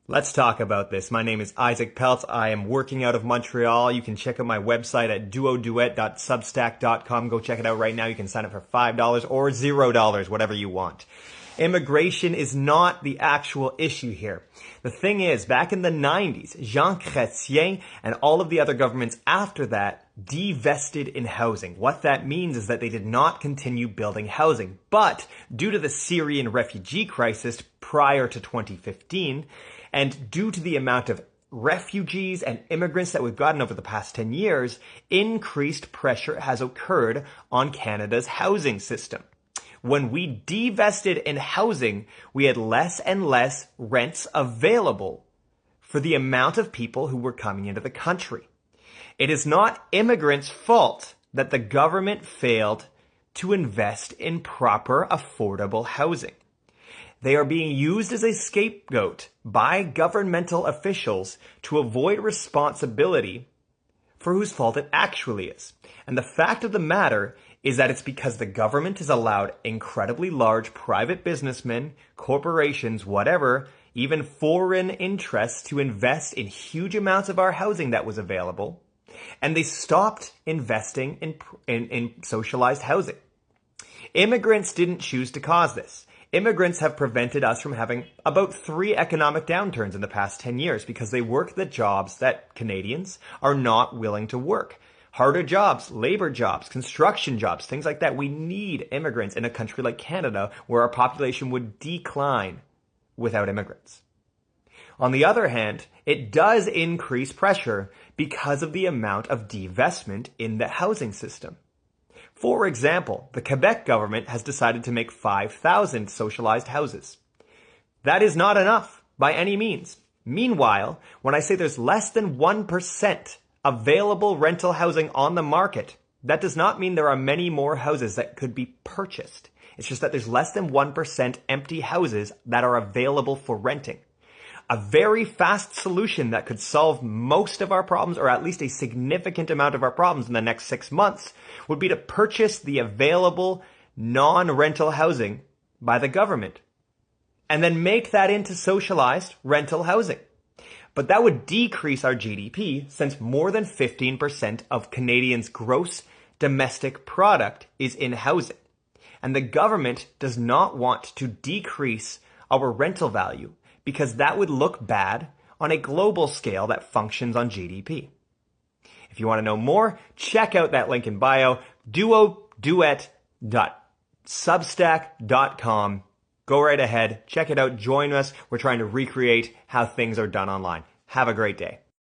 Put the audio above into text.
Let's talk about this. My name is Isaac Peltz. I am working out of Montreal. You can check out my website at duoduet.substack.com. Go check it out right now. You can sign up for $5 or $0, whatever you want. Immigration is not the actual issue here. The thing is, back in the 90s, Jean Chrétien and all of the other governments after that divested in housing. What that means is that they did not continue building housing. But due to the Syrian refugee crisis prior to 2015, and due to the amount of refugees and immigrants that we've gotten over the past 10 years, increased pressure has occurred on Canada's housing system. When we divested in housing, we had less and less rents available for the amount of people who were coming into the country. It is not immigrants' fault that the government failed to invest in proper, affordable housing. They are being used as a scapegoat by governmental officials to avoid responsibility for whose fault it actually is. And the fact of the matter is that it's because the government has allowed incredibly large private businessmen, corporations, whatever, even foreign interests to invest in huge amounts of our housing that was available, and they stopped investing in socialized housing. Immigrants didn't choose to cause this. Immigrants have prevented us from having about 3 economic downturns in the past 10 years because they work the jobs that Canadians are not willing to work. Harder jobs, labor jobs, construction jobs, things like that. We need immigrants in a country like Canada where our population would decline without immigrants. On the other hand, it does increase pressure because of the amount of divestment in the housing system. For example, the Quebec government has decided to make 5,000 socialized houses. That is not enough by any means. Meanwhile, when I say there's less than 1% available rental housing on the market, that does not mean there are many more houses that could be purchased. It's just that there's less than 1% empty houses that are available for renting. A very fast solution that could solve most of our problems, or at least a significant amount of our problems in the next 6 months, would be to purchase the available non-rental housing by the government and then make that into socialized rental housing. But that would decrease our GDP since more than 15% of Canadians' gross domestic product is in housing. And the government does not want to decrease our rental value because that would look bad on a global scale that functions on GDP. If you want to know more, check out that link in bio, duoduet.substack.com. Go right ahead, check it out, join us. We're trying to recreate how things are done online. Have a great day.